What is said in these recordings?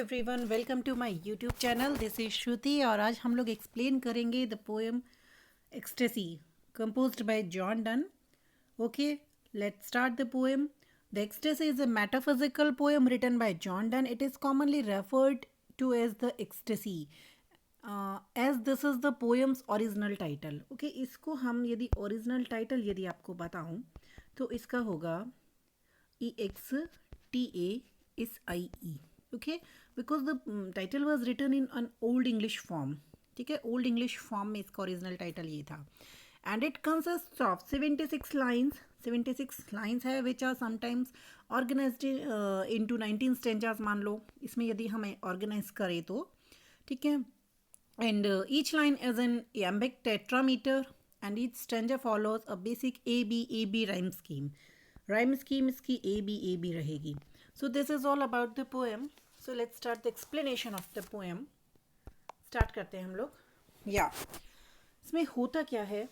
Everyone, welcome to my YouTube channel. This is Shruti और आज हम लोग एक्सप्लेन करेंगे the poem ecstasy composed by John Donne. Okay, let's start the poem. The ecstasy is a metaphysical poem written by John Donne. It is commonly referred to as the ecstasy as this is the poem's original title. Okay, इसको हम यदि original title यदि आपको बताऊं तो इसका होगा EXTASIE. Okay, because the title was written in an old English form. ठीक है, ओल्ड इंग्लिश फॉर्म में इसका ओरिजिनल टाइटल ये था. And it consist of 76 lines. 76 lines है which are sometimes organised into 19 stanzas मान लो, इसमें यदि हमें ऑर्गेनाइज करें तो. ठीक है, and each line is an iambic tetrameter and each stanza follows a basic ABAB rhyme scheme. Rhyme scheme इसकी ABAB रहेगी. So this is all about the poem. So let's start the explanation of the poem. Start करते हैं हम लोग. Yeah. इसमें होता क्या है?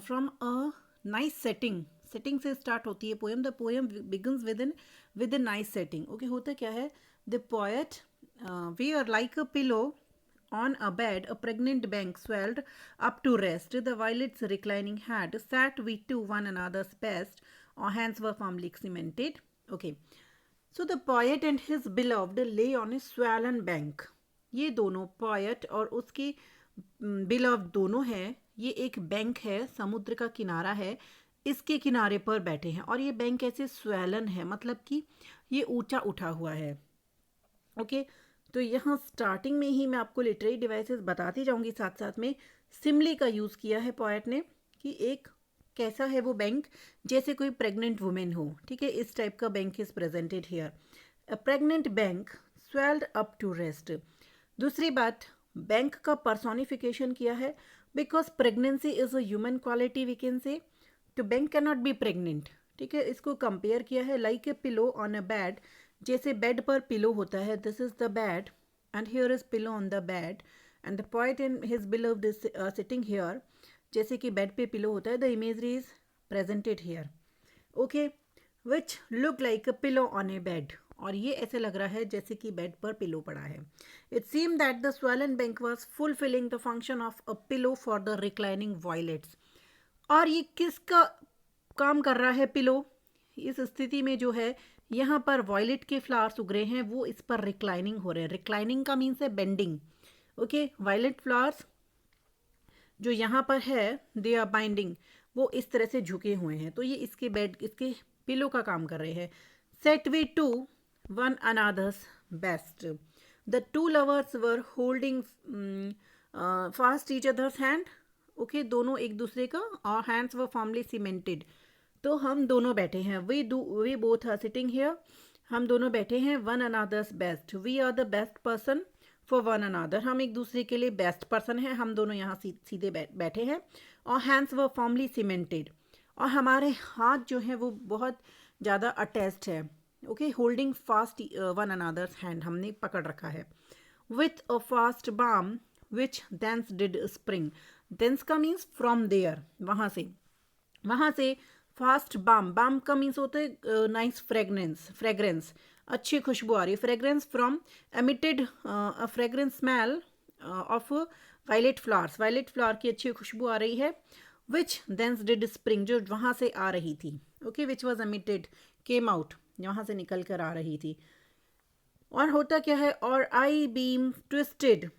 From a nice setting. Setting से start होती है poem. The poem begins with a nice setting. Okay, होता क्या है? The poet wear like a pillow on a bed, a pregnant bank swelled up to rest. The violet's reclining head sat we to one another's best. Our hands were firmly cemented. Okay. So the poet and his beloved lay on a swollen bank. ये दोनों poet और उसके beloved दोनों हैं. ये एक bank है, समुद्र का किनारा है, इसके किनारे पर बैठे हैं. और ये बैंक ऐसे swollen है, मतलब कि ये ऊंचा उठा हुआ है. ओके, तो यहाँ स्टार्टिंग में ही मैं आपको लिटरेरी डिवाइसेस बताती जाऊंगी, साथ साथ में सिमले का यूज़ किया है पोएट ने कि एक कैसा है वो बैंक, जैसे कोई प्रेग्नेंट वुमेन हो. ठीक है, इस टाइप का bank is presented here. A pregnant bank swelled up to rest. दूसरी बात, बैंक का पर्सोनिफिकेशन किया है because pregnancy is a human quality we can say. तो bank can not be pregnant. ठीक है, इसको कंपेयर किया है like a pillow on a bed, जैसे बेड पर पिलो होता है. This is the bed and here is pillow on the bed and the poet and his beloved is sitting here. जैसे कि बेड पे पिलो होता है, the imagery is presented here. Okay, which look like a pillow on A bed. और ये ऐसे लग रहा है जैसे कि बेड पर पिलो पड़ा है. It seem that the swollen bank was fulfilling the function of a pillow for the reclining violates. और ये किसका काम कर रहा है पिलो? इस स्थिति में जो है यहाँ पर वॉयलेट के फ्लावर्स उग रहे हैं, वो इस पर रिक्लाइनिंग हो रहे हैं. रिक्लाइनिंग का मीन्स है बेंडिंग. ओके, वायलेट फ्लावर्स जो यहाँ पर है दे आर बाइंडिंग, वो इस तरह से झुके हुए हैं, तो ये इसके बेड, इसके पिलो का काम कर रहे हैं. Sat we two one another's best. The two lovers were holding fast each other's hand. Okay, दोनों एक दूसरे का, और हैंड्स वर फॉर्मली सीमेंटेड. तो हम दोनों बैठे हैं, we both are sitting here. हम दोनों बैठे हैं one another's best. We are the best person for one another. हम एक दूसरे के लिए बेस्ट पर्सन हैं. हम दोनों यहाँ सीधे बैठे हैं. और हैंड्स वर फॉर्मली सीमेंटेड. और हमारे हाथ जो हैं वो बहुत ज़्यादा अटैच्ड है. Okay, holding fast one another's hand, हमने पकड़ रखा है. With a fast balm which thence did spring. Thence का मीन्स फ्रॉम देयर, वहाँ से फास्ट बाम. बाम का मीन्स होता है नाइस फ्रेगरेंस, अच्छी खुशबू आ रही है. Fragrance from emitted a fragrance smell of violet flowers. Violet flower की अच्छी खुशबू आ रही है. विच देंस डिड स्प्रिंग, जो वहाँ से आ रही थी. Okay, which was emitted, came out, वहाँ से निकल कर आ रही थी. और होता क्या है, और eye beam twisted.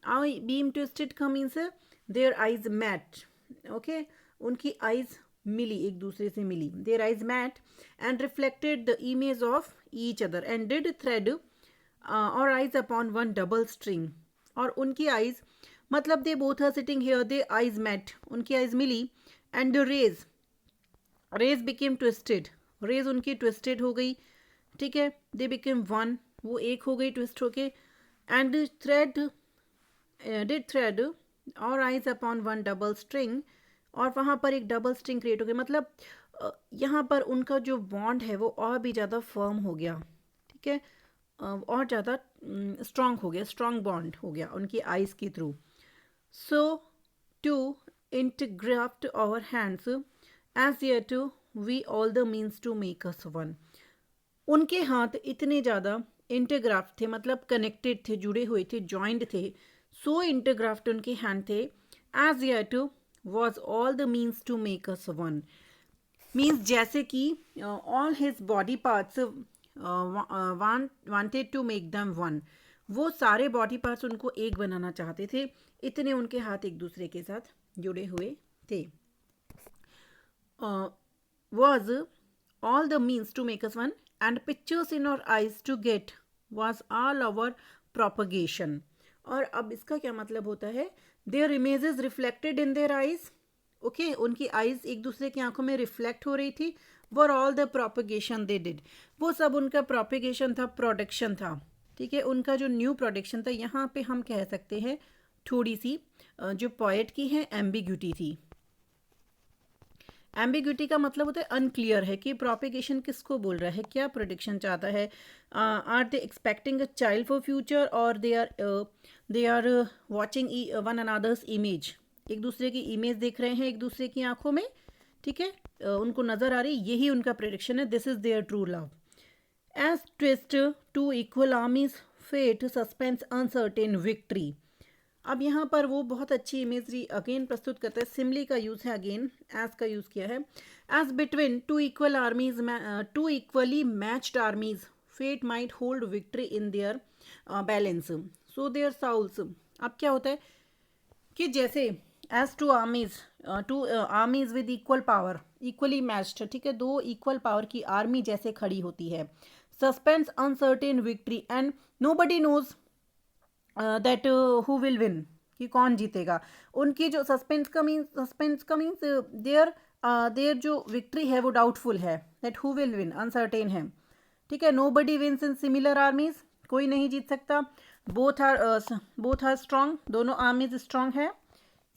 Eye beam twisted का मीन्स है देयर आइज मैट. ओके, उनकी आइज मिली, एक दूसरे से मिली. Their eyes met and reflected the image of each other and did thread our eyes upon one double string. और उनकी आइज, मतलब they both are sitting here, they eyes met, उनकी आइज मिली. And the rays became twisted. Rays उनकी twisted हो गई. ठीक है, दे बिकेम वन, वो एक हो गई ट्विस्ट होके. And did thread our eyes upon one double string. और वहाँ पर एक डबल स्ट्रिंग क्रिएट हो गई, मतलब यहाँ पर उनका जो बॉन्ड है वो और भी ज़्यादा फर्म हो गया. ठीक है, और ज़्यादा स्ट्रॉन्ग हो गया, स्ट्रॉन्ग बॉन्ड हो गया उनकी आइज़ के through. So to intergraft our hands as yet to we all the means to make us one. उनके हाथ इतने ज़्यादा इंटरग्राफ्ट थे, मतलब कनेक्टेड थे, जुड़े हुए थे, जॉइंड थे, सो इंटरग्राफ्ट उनके हैंड थे, as yet was all the means to make us one. Means जैसे कि all his body parts wanted to make them one, वो सारे बॉडी पार्ट्स उनको एक बनाना चाहते थे, इतने उनके हाथ एक दूसरे के साथ जुड़े हुए थे। Was all the means to make us one, and pictures in our eyes to get was all our propagation। और अब इसका क्या मतलब होता है, their images reflected in their eyes, okay उनकी आईज एक दूसरे की आंखों में रिफ्लेक्ट हो रही थी, were all the propagation they did, वो सब उनका प्रोपगेशन था, प्रोडक्शन था, ठीक है, उनका जो न्यू प्रोडक्शन था। यहाँ पे हम कह सकते हैं थोड़ी सी जो पोएट की है एम्बिग्यूटी थी। एम्बिग्यूटी का मतलब होता है अनक्लियर है कि प्रोपगेशन किसको बोल रहा है, क्या प्रोडिक्शन चाहता है। Are they expecting a child for future और they are watching one another's image, एक दूसरे की इमेज देख रहे हैं एक दूसरे की आंखों में, ठीक है, उनको नजर आ रही, यही उनका प्रेडिक्शन है, this is their true love. As twist two equal armies fate suspense uncertain victory. अब यहाँ पर वो बहुत अच्छी इमेजरी अगेन प्रस्तुत करता है, सिमली का यूज है, अगेन एज का यूज किया है। As between two equal armies, two equally matched armies fate might hold victory in their balance, so their souls. अब क्या होता है कि जैसे as two armies with equal power, equally matched, ठीक है, दो इक्वल पावर की आर्मी जैसे खड़ी होती है, suspense uncertain victory and nobody knows that who will win, कि कौन जीतेगा। उनकी जो सस्पेंस का मीन्स देयर जो विक्ट्री है वो डाउटफुल है, that who will win uncertain है, ठीक है। Nobody wins in similar armies, कोई नहीं जीत सकता। बोथ आर स्ट्रॉन्ग, दोनों आर्मीज स्ट्रॉन्ग है।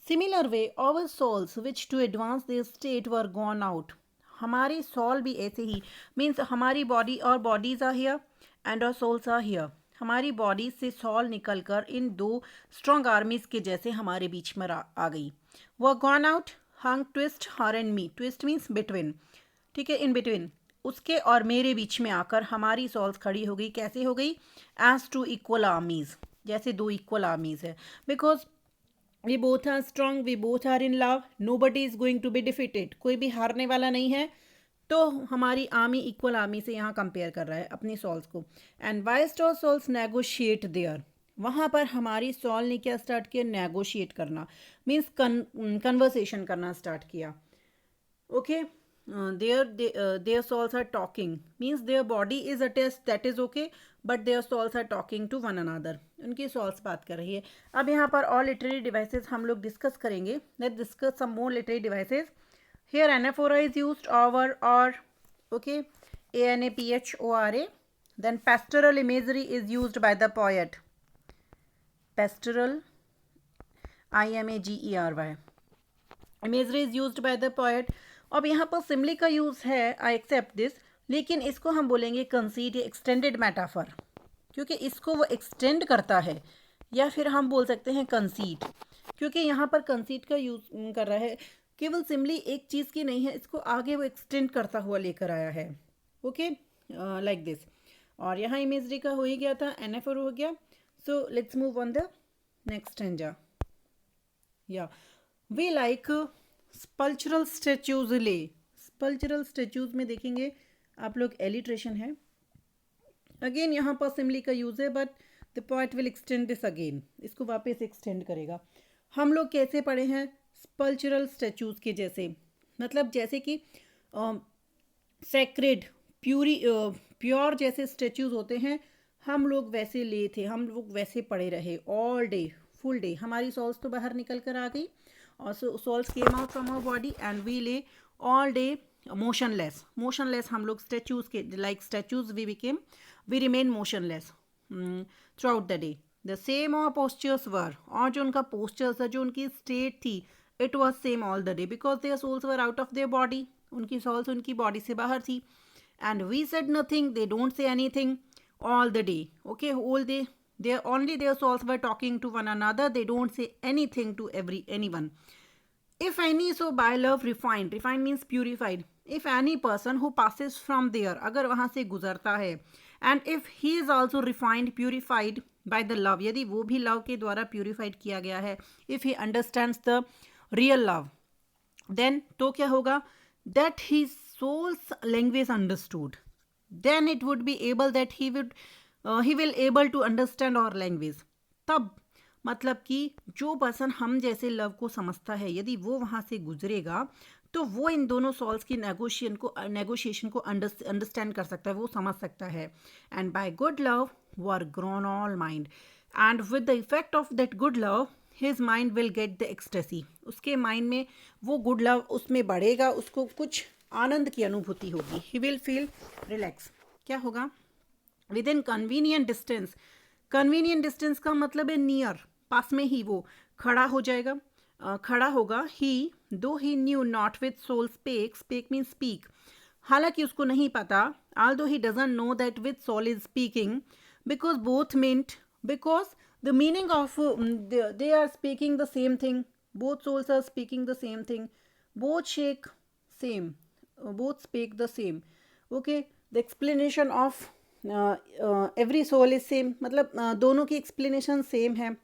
Similar way our souls which to advance their state were gone out, हमारी सोल भी ऐसे ही, मीन्स हमारी बॉडी और bodies are here and our souls are here, हमारी बॉडी से सोल निकलकर इन दो स्ट्रॉन्ग आर्मीज के जैसे हमारे बीच में आ गई। वर gone out hung twist her and me, twist means between, ठीक है, इन बिटवीन, उसके और मेरे बीच में आकर हमारी सोल्स खड़ी हो गई, कैसे हो गई, एज टू इक्वल आर्मीज, जैसे दो इक्वल आर्मीज है, because we both are strong, we both are in love, nobody is going to be defeated, कोई भी हारने वाला नहीं है। तो हमारी आर्मी इक्वल आर्मी से यहाँ कंपेयर कर रहा है अपनी सोल्स को। And whilst all souls negotiate there, वहाँ पर हमारी सोल ने क्या स्टार्ट किया, नेगोशिएट करना, मीन्स कन्वर्सेशन करना स्टार्ट किया, okay. their souls are talking, means their body is attached, that is okay, but their souls are talking to one another, उनकी souls बात कर रही है। अब यहाँ पर और literary devices हम लोग डिस्कस करेंगे, let's discuss some more literary devices। Here anaphora is used, or okay, anaphora, then pastoral imagery is used by the poet, pastoral imagery, imagery is used by the poet। अब यहाँ पर सिमली का use है, I accept this, लेकिन इसको हम बोलेंगे कंसीड या एक्सटेंडेड मेटाफर, क्योंकि इसको वो एक्सटेंड करता है, या फिर हम बोल सकते हैं कंसीड, क्योंकि यहाँ पर कंसीड का यूज कर रहा है, केवल सिमली एक चीज़ की नहीं है, इसको आगे वो एक्सटेंड करता हुआ लेकर आया है, ओके, लाइक दिस। और यहाँ इमेजरी का हो ही गया था, एनाफोर हो गया, so let's move on the next stanza. या वी लाइक स्पल्चरल स्टेच्यूज ले, स्पल्चरल स्टेच्यूज में देखेंगे आप लोग एलिट्रेशन है, अगेन यहाँ पर सिमली का यूज है, but the poet will extend this again, इसको वापस एक्सटेंड करेगा। हम लोग कैसे पढ़े हैं, स्पल्चरल स्टेच्यूज के जैसे, मतलब जैसे कि सेक्रेड प्योर जैसे स्टेच्यूज होते हैं, हम लोग वैसे ले थे, हम लोग वैसे पड़े रहे ऑल डे, फुल डे, हमारी सोल्स तो बाहर निकल कर आ गई, और souls came out from our body and we lay all day motionless हम लोग statues के, like statues we remain motionless throughout the day। the same our postures were, और जो उनका postures था, जो उनकी state थी, it was same all the day because their souls were out of their body, उनकी souls उनकी body से बाहर थी। and we said nothing, they don't say anything all the day, okay, whole day their souls were talking to one another, they don't say anything to anyone। if any, so by love refined means purified, if any person who passes from there, अगर वहाँ से गुजरता है, and if he is also refined purified by the love, यदि वो भी love के द्वारा प्यूरिफाइड किया गया है, if he understands the real love, then तो क्या होगा, that he souls language understood, then it would be able that he will able to understand our language. तब मतलब कि जो पर्सन हम जैसे लव को समझता है, यदि वो वहाँ से गुजरेगा तो वो इन दोनों सॉल्स की नेगोशिएशन को अंडरस्टैंड कर सकता है, वो समझ सकता है. And by good love were grown all mind, and with the effect of that good love his mind will get the ecstasy, उसके माइंड में वो गुड लव उसमें बढ़ेगा, उसको कुछ आनंद की अनुभूति होगी. He will feel relax. क्या होगा, with in convenient distance. Convenient distance का मतलब है नियर, पास में ही वो खड़ा हो जाएगा, खड़ा होगा. He though he knew not which soul spake, spake mean speak, हालांकि उसको नहीं पता, although he doesn't know that with soul is speaking, because both meant, because the meaning of they are speaking the same thing, both souls are speaking the same thing, both shake same, both speak the same. Okay, the explanation of every soul is same, मतलब दोनों की explanation same है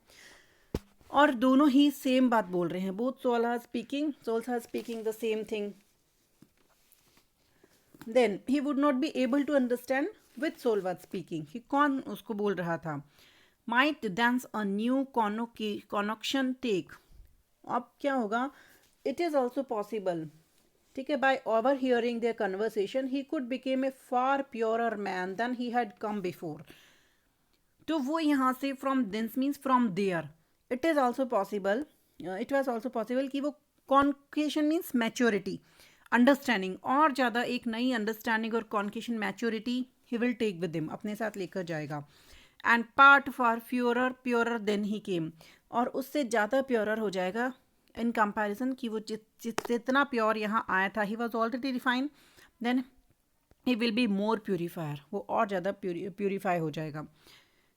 और दोनों ही same बात बोल रहे हैं. both souls are speaking the same thing. Then he would not be able to understand which soul was speaking, कि कौन उसको बोल रहा था. Might thence a new connection take. अब क्या होगा, it is also possible, ठीक है, by overhearing their conversation he could become a far purer man than he had come before. तो वो यहाँ से from thence means from there. It is also possible, it was also possible कि वो convocation means maturity, understanding, और ज़्यादा एक नई अंडरस्टैंडिंग और concoction maturity he will take with him, अपने साथ लेकर जाएगा. And part for purer than he came, और उससे ज़्यादा प्योरर हो जाएगा इन कंपैरिजन कि वो जितना प्योर यहाँ आया था, he was already refined, then he will be more purifier, वो और ज़्यादा प्यूरीफाई हो जाएगा.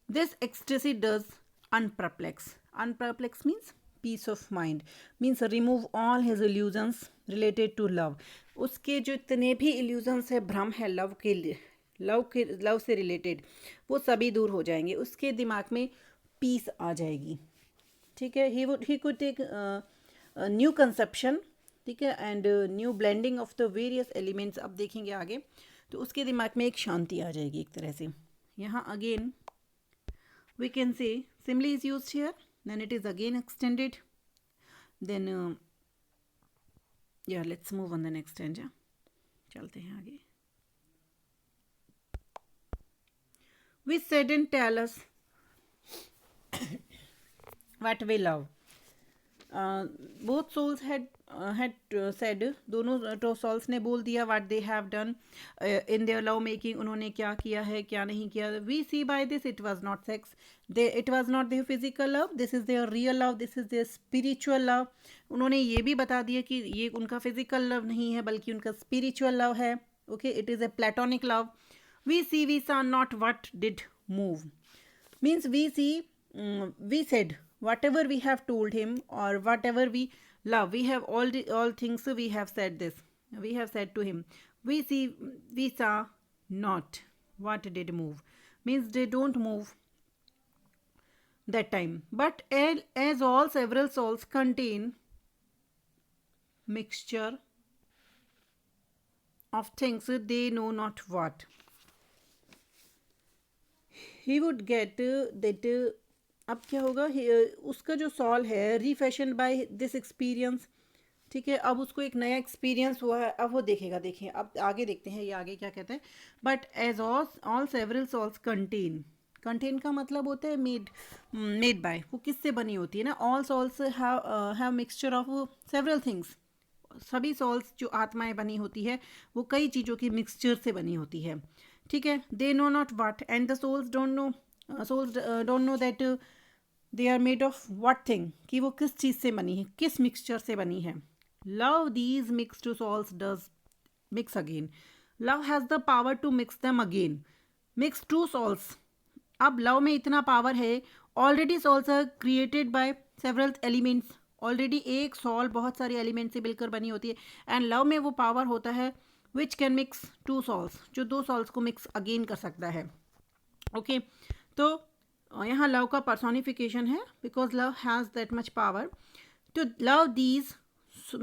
This ecstasy does unperplex. Unperplex means peace of mind, means remove all his illusions related to love. उसके जो इतने भी इल्यूजन्स है, भ्रम है लव से रिलेटेड, वो सभी दूर हो जाएंगे, उसके दिमाग में पीस आ जाएगी. ठीक है, he could take new conception, ठीक है, and new blending of the various elements. अब देखेंगे आगे तो उसके दिमाग में एक शांति आ जाएगी एक तरह से. यहाँ again we can say simile is used here, then it is again extended. Then yeah, let's move on the next stanza. चलते हैं आगे. We said and tell us what we love. Both souls had said, दोनों souls ने बोल दिया what they have done in their love making, उन्होंने क्या किया है क्या नहीं किया. We see by this it was not sex, it was not their physical love, this is their real love, this is their spiritual love. उन्होंने ये भी बता दिया कि ये उनका physical love नहीं है बल्कि उनका spiritual love है. Okay, it is a platonic love. We saw not what did move, means we see, we said whatever we have told him or whatever we love, we have all things, we have said this, we have said to him. We saw not what did move, means they don't move that time, but as all several souls contain mixture of things they know not what, he would get that. अब क्या होगा, उसका जो sol है रीफैशन by this experience, ठीक है, अब उसको एक नया एक्सपीरियंस हुआ है, अब वो देखेगा. देखिए अब आगे देखते हैं ये आगे क्या कहते हैं. But as all several souls contain का मतलब होता है मेड बाय, वो किससे बनी होती है ना. All souls have mixture of several things, सभी सॉल्स जो आत्माएं बनी होती है वो कई चीज़ों की मिक्सचर से बनी होती है. ठीक है, they know not what and the souls don't know that they are made of what thing, कि वो किस चीज़ से बनी है, किस मिक्सचर से बनी है. Love these mix two souls does mix again. Love has the power to mix them again. Mix two souls, अब लव में इतना पावर है, already souls are created by several elements, already एक सॉल बहुत सारे एलिमेंट से मिलकर बनी होती है, एंड लव में वो पावर होता है which can mix two souls, जो दो सॉल्स को मिक्स अगेन कर सकता है. ओके तो यहाँ लव का पर्सोनिफिकेशन है, because love has that much power to love these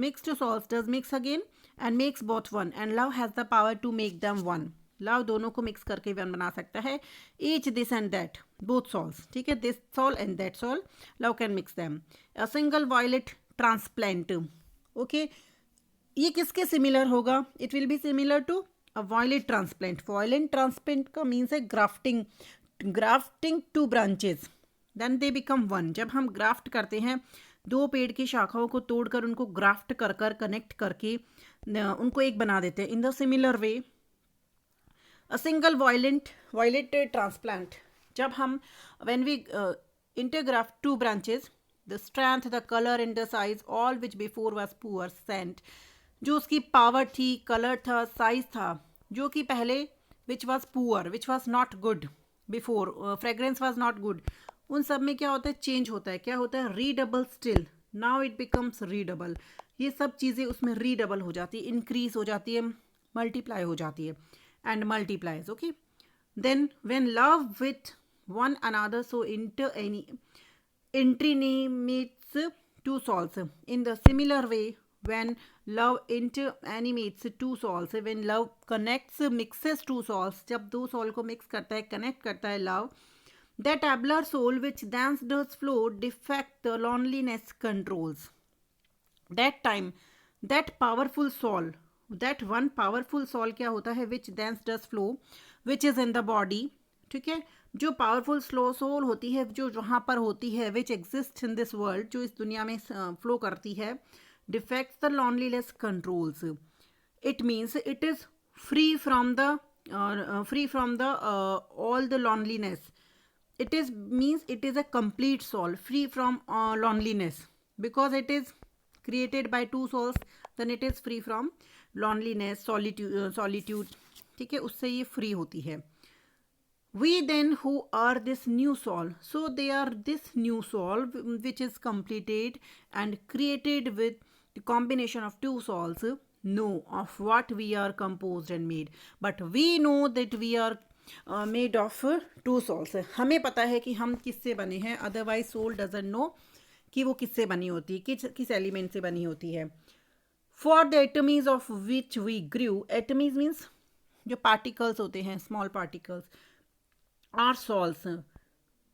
mixed salts does mix again and makes both one, and love has the power to make them one. Love दोनों को mix करके one बना सकता है, each this and that, both salts, ठीक है, this salt and that salt, love can mix them. A single violet transplant, okay, ये किसके सिमिलर होगा? It will be similar to a violet transplant. Violet transplant का means है grafting, grafting two branches then they become one. जब हम graft करते हैं, दो पेड़ की शाखाओं को तोड़कर उनको ग्राफ्ट कर कर कनेक्ट करके उनको एक बना देते हैं. In the similar way a single violet transplant, जब हम when we intergraft two branches, the strength, the color and the size, all which before was poor, scent, जो उसकी पावर थी, कलर था, साइज था, जो कि पहले which was poor, which was not good before, fragrance was not good, उन सब में क्या होता है? चेंज होता है. क्या होता है? रीडबल स्टिल, नाउ इट बिकम्स रीडबल. ये सब चीज़ें उसमें रीडबल हो जाती है, इंक्रीज हो जाती है, मल्टीप्लाई हो जाती है, and multiplies. Okay then when love with one another so inter any internimates two salts. In the similar way, when love interanimates two salts, when love connects, mixes two salts, जब दो salt को mix करता है, connect करता है love, that abler soul which thence does flow, defect the loneliness controls. That time, that powerful soul, that one powerful soul क्या होता है? which thence does flow, which is in the body, ठीक है, जो powerful slow soul होती है, जो वहाँ पर होती है, which exist in this world, जो इस दुनिया में फ्लो करती है, defects the loneliness controls. It means it is free from the all the loneliness. It is means it is a complete soul free from loneliness, because it is created by two souls, then it is free from loneliness, solitude, ठीक है, उससे ये free होती है. We then who are this new soul, so they are this new soul which is completed and created with the combination of two souls, know of what we are composed and made. But we know that we are made of two souls. हमें पता है कि हम किससे बने हैं, otherwise soul doesn't know कि वो किससे बनी होती है, किस एलिमेंट से बनी होती है. For the atoms of which we grew, atoms means जो पार्टिकल्स होते हैं, small particles, are souls,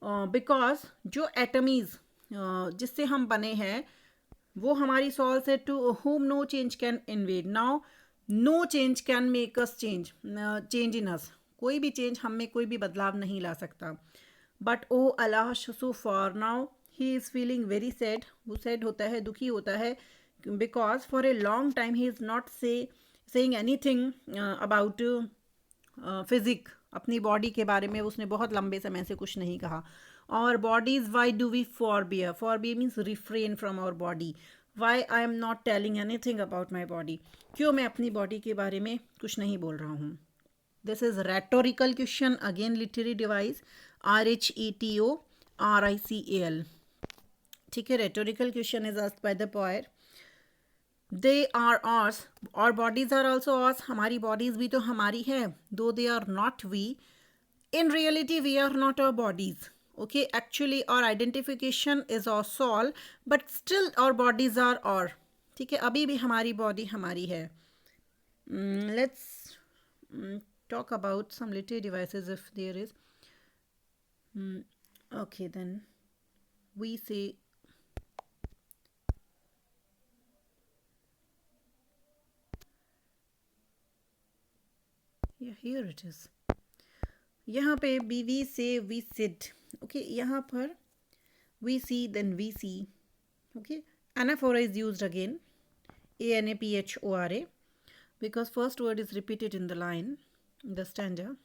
because जो एटमीज जिससे हम बने हैं वो हमारी सॉल्स है. To whom no change can invade. Now no change can make us change in us. कोई भी चेंज हम में कोई भी बदलाव नहीं ला सकता. But O alas so for now he is feeling very sad. वो सैड होता है, दुखी होता है, because for a long time he is not saying anything about physique. अपनी बॉडी के बारे में उसने बहुत लंबे समय से कुछ नहीं कहा. और bodies, why do we forbear? Forbear means refrain from our body. Why I am not telling anything about my body? क्यों मैं अपनी बॉडी के बारे में कुछ नहीं बोल रहा हूँ? This is rhetorical question, again literary device, RHETORICAL. ठीक है, rhetorical question is asked by the poet. They are ours, और बॉडीज आर ऑल्सो ours. हमारी बॉडीज भी तो हमारी है, though they are not we. In reality we are not our bodies. Okay, actually our identification is our soul, but still our bodies are our. ठीक है, अभी भी हमारी बॉडी हमारी है. Let's talk about some literary devices if there is. Okay, then we say yeah, here it is. यहाँ पे we say we sit. Okay, यहाँ पर we see then we see. Okay, anaphora is used again, ANAPHORA, because first word is repeated in the line, in the stanza.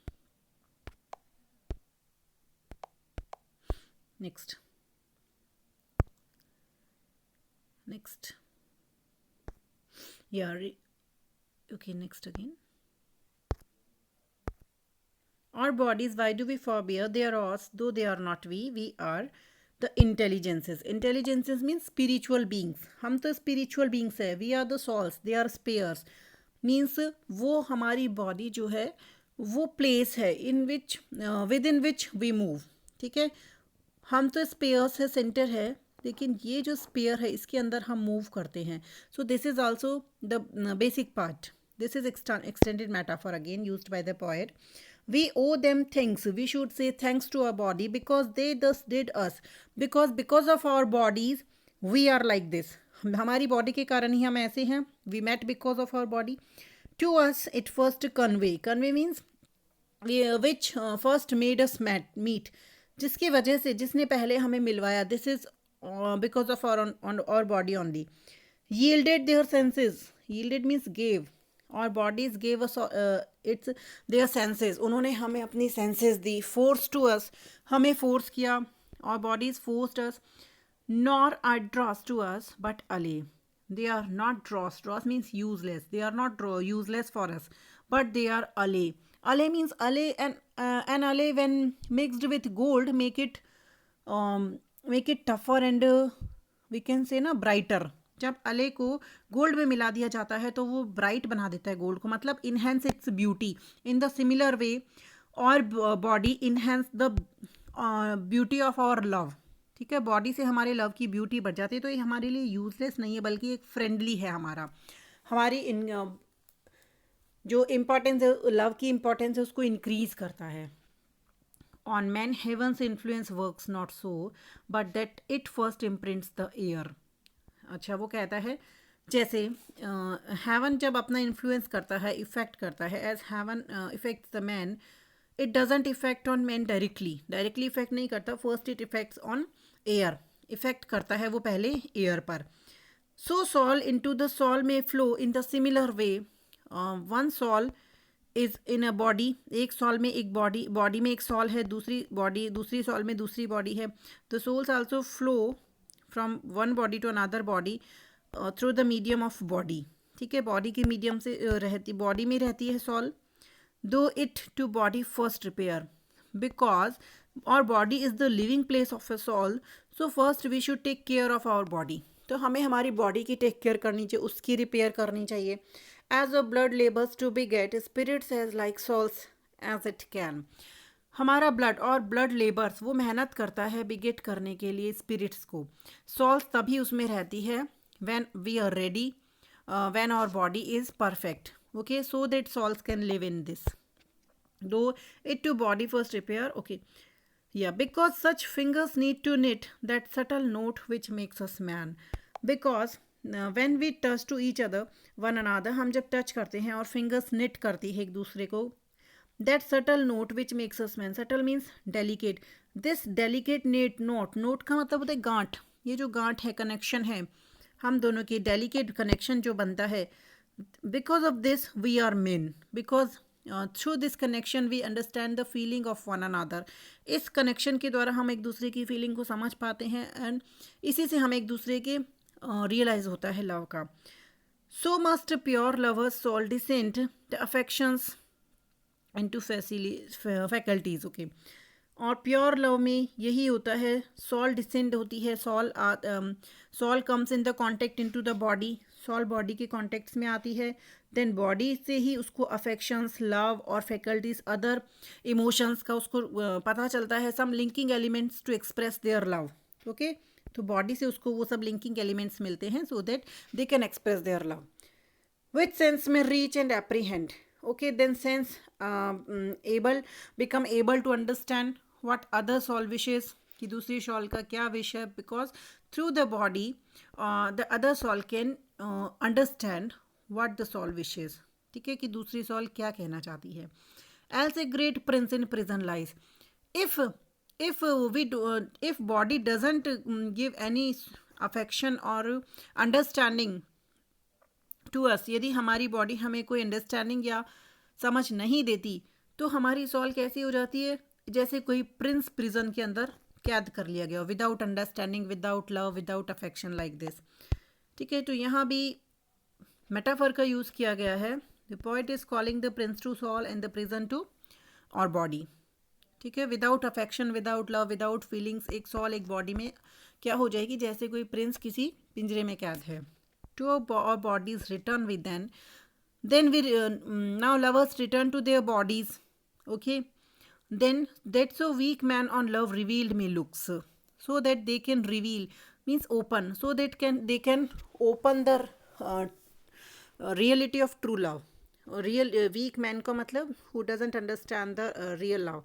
Next. Yeah, okay, next again. Our bodies, why do we forbear? They are ours, though they are not we. We are the intelligences. Intelligences means spiritual beings. हम तो spiritual beings है. We are the souls. They are spheres. Means वो हमारी body जो है वो place है in which within which we move, ठीक है। हम तो स्पेयर्स है, सेंटर है, लेकिन ये जो स्पेयर है इसके अंदर हम मूव करते हैं। So this is also the basic part. This is extended metaphor again used by the poet. We owe them things. We should say thanks to our body because they thus did us. Because of our bodies we are like this. हमारी body के कारण ही हम ऐसे हैं. We met because of our body. To us it first convey. Convey means which first made us meet. जिसकी वजह से, जिसने पहले हमें मिलवाया. This is because of our body only. Yielded their senses. Yielded means gave. Our bodies gave us its their senses. उन्होंने हमें अपनी senses the. Forced to us. हमें force किया. Our bodies forced us. Nor are dross to us, but allay. They are not dross. Dross means useless. They are not useless for us, but they are allay. Allay means allay, and allay when mixed with gold make it tougher and we can say ना brighter. जब अले को gold में मिला दिया जाता है तो वो ब्राइट बना देता है गोल्ड को, मतलब enhance its beauty. In the similar way our body enhance the beauty of our love, ठीक है. बॉडी से हमारे लव की ब्यूटी बढ़ जाती है. तो ये हमारे लिए यूजलेस नहीं है बल्कि एक फ्रेंडली है. हमारी जो इम्पोर्टेंस है, लव की इम्पोर्टेंस है, उसको इंक्रीज करता है. On man heaven's influence works not so but that it first imprints the air. अच्छा, वो कहता है जैसे हेवन जब अपना इन्फ्लुएंस करता है, इफेक्ट करता है, as heaven effects the man, it doesn't effect on man directly effect नहीं करता. First it effects on air. Effect करता है वो पहले एयर पर. So soul into the soul में flow in the similar way. One soul is in a body. एक soul में एक बॉडी में एक सॉल है, दूसरी सॉल में दूसरी बॉडी है. The souls also flow from one body to another body through the medium of body, ठीक है. बॉडी के मीडियम से बॉडी में रहती है soul. Though it to body first repair because our body is the living place of us all. So first we should take care of our body. तो हमें हमारी बॉडी की टेक केयर करनी चाहिए, उसकी रिपेयर करनी चाहिए. As a blood labors to beget spirits as like souls as it can. हमारा ब्लड और ब्लड लेबर्स, वो मेहनत करता है बिगेट करने के लिए स्पिरिट्स को. सॉल्स तभी उसमें रहती है when we are ready, when our body is perfect. Okay, so that souls can live in this. Though it to body first repair. Okay. Yeah, because such fingers need to knit that subtle note which makes us man. Because when we touch to each other, one another, हम जब touch करते हैं और fingers knit करती है एक दूसरे को, that subtle note which makes us man. Subtle means delicate. This delicate note का मतलब होता है गांठ. ये जो गांठ है, कनेक्शन है हम दोनों की, डेलिकेट कनेक्शन जो बनता है. Because of this we are men. Because through this connection we understand the feeling of one another. इस कनेक्शन के द्वारा हम एक दूसरे की फीलिंग को समझ पाते हैं एंड इसी से हमें एक दूसरे के रियलाइज होता है लव का. So must pure lovers soul descend the affections into faculties. Okay, और प्योर लव में यही होता है, सॉल डिसेंड होती है. Soul comes in the contact into the body. Soul body के कॉन्टेक्ट्स में आती है. देन बॉडी से ही उसको अफेक्शंस, लव और फैकल्टीज, अदर इमोशंस का उसको पता चलता है. Some linking elements to express their love. Okay, तो बॉडी से उसको वो सब लिंकिंग एलिमेंट्स मिलते हैं so that they can express their love. Which sense may reach and apprehend. Okay, then sense become able to understand what other soul wishes, कि दूसरी soul का क्या विश है. Because through the body the other soul can understand what the soul wishes. ठीक है, कि दूसरी soul क्या कहना चाहती है. Else a great prince in prison lies. If body doesn't give any affection or understanding to us, यदि हमारी बॉडी हमें कोई अंडरस्टैंडिंग या समझ नहीं देती तो हमारी सोल कैसी हो जाती है, जैसे कोई प्रिंस प्रिजन के अंदर कैद कर लिया गया, without understanding, without love, without affection, like this. ठीक है, तो यहाँ भी मेटाफर का यूज़ किया गया है. The poet is calling the prince to soul and the prison to our body. ठीक है, without affection, without love, without feelings, एक सोल एक बॉडी में क्या हो जाएगी, जैसे कोई प्रिंस किसी पिंजरे में कैद है. To our bodies return with then we now lovers return to their bodies Okay, then that so weak man on love revealed me looks, so that they can reveal means open, so that they can open the uh, reality of true love. Real weak man का मतलब who doesn't understand the real love,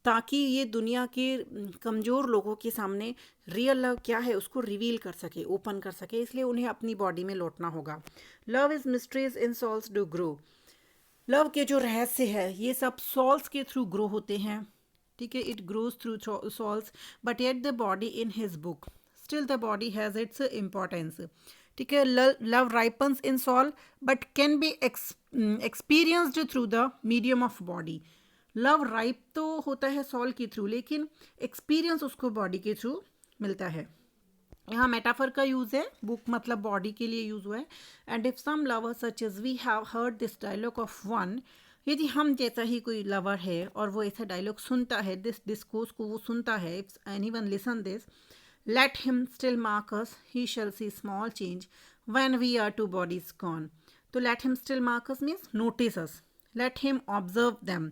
ताकि ये दुनिया के कमज़ोर लोगों के सामने रियल लव क्या है उसको रिवील कर सके, ओपन कर सके, इसलिए उन्हें अपनी बॉडी में लौटना होगा. Love is mysteries in souls do grow. Love के जो रहस्य है ये सब सॉल्स के थ्रू ग्रो होते हैं. ठीक है, it grows through souls but yet the body in his book still the body has its importance. ठीक है, love ripens in soul but can be experienced through the medium of body. Love ripe तो होता है sol के through, लेकिन experience उसको body के through मिलता है. यहाँ मेटाफर का यूज़ है, बुक मतलब बॉडी के लिए यूज़ हुआ है. And if some lover such is we have heard this dialogue of one, यदि हम जैसा ही कोई लवर है और वो ऐसा डायलॉग सुनता है, दिस डिस्कोर्स को वो सुनता है, if anyone listen this, let him still mark us, he shall see small change when we are two bodies gone. तो let him still mark us means notice us, let him observe them.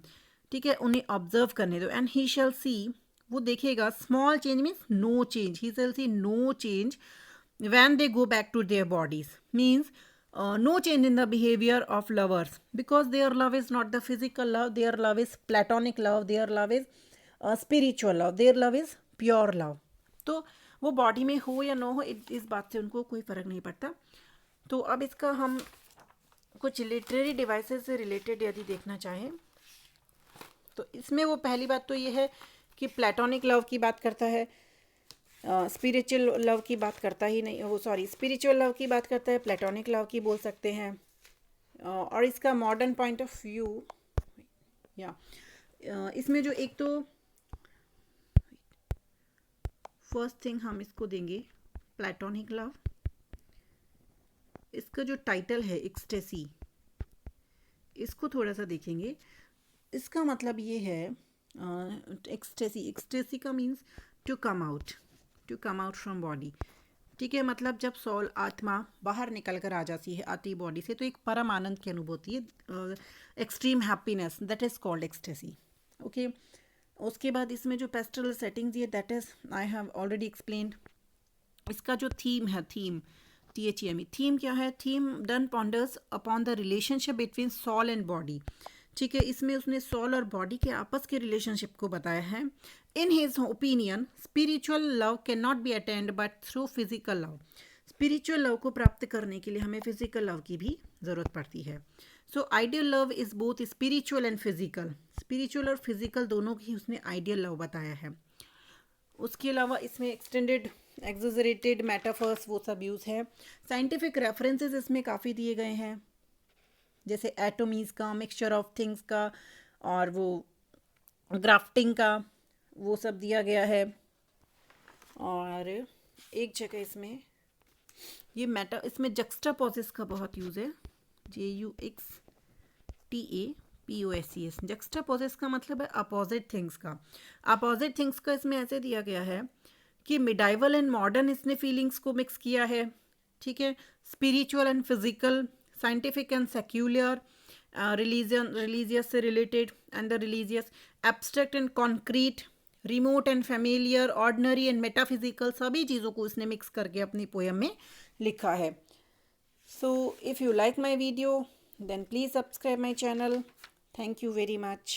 ठीक है, उन्हें observe करने दो. And he shall see, वो देखेगा, small change means no change, he shall see no change when they go back to their bodies means no change in the behavior of lovers, because their love is not the physical love, their love is platonic love, their love is spiritual love, their love is pure love. तो वो body में हो या ना हो इस बात से उनको कोई फ़र्क नहीं पड़ता. तो अब इसका हम कुछ लिटरेरी डिवाइसेस से रिलेटेड यदि देखना चाहें तो इसमें वो पहली बात तो ये है कि प्लेटोनिक लव की बात करता है, स्पिरिचुअल लव की बात करता ही नहीं, वो सॉरी स्पिरिचुअल लव की बात करता है, प्लेटोनिक लव की बोल सकते हैं. और इसका मॉडर्न पॉइंट ऑफ व्यू या इसमें जो एक तो फर्स्ट थिंग हम इसको देंगे प्लेटोनिक लव. इसका जो टाइटल है एक्सटेसी, इसको थोड़ा सा देखेंगे. इसका मतलब ये है एक्सटेसी का means to come out from body. ठीक है, मतलब जब सोल आत्मा बाहर निकल कर आ जाती है आती बॉडी से तो एक परम आनंद की अनुभूति है, extreme happiness, that is called ecstasy. Okay, उसके बाद इसमें जो पेस्टल सेटिंग्स ये that is I have already explained. इसका जो थीम है, THEME, थीम क्या है? Theme Donne ponders upon the relationship between soul and body. ठीक है, इसमें उसने सॉल और बॉडी के आपस के रिलेशनशिप को बताया है. In his opinion spiritual love can not B attend but through physical love. Spiritual love को प्राप्त करने के लिए हमें फिजिकल लव की भी ज़रूरत पड़ती है. So ideal love is both spiritual and physical. Spiritual और फिजिकल दोनों की उसने आइडियल लव बताया है. उसके अलावा इसमें एक्सटेंडेड एग्जैजरेटेड मेटाफर्स वो सब यूज़ है. साइंटिफिक रेफरेंसेस इसमें काफ़ी दिए गए हैं, जैसे एटोमीज़ का, मिक्सचर ऑफ थिंग्स का, और वो ग्राफ्टिंग का, वो सब दिया गया है. और एक जगह इसमें ये इसमें जक्स्टापोसिस का बहुत यूज़ है, JUXTAPOSES. जक्स्टापोसिस का मतलब है अपोजिट थिंग्स का. अपोजिट थिंग्स का इसमें ऐसे दिया गया है कि मिडाइवल एंड मॉडर्न इसने फीलिंग्स को मिक्स किया है. ठीक है, spiritual and physical, scientific and secular, religious से related and the religious, abstract and concrete, remote and familiar, ordinary and metaphysical, सभी चीज़ों को इसने मिक्स करके अपनी पोएम में लिखा है. So if you like my video then please subscribe my channel. Thank you very much.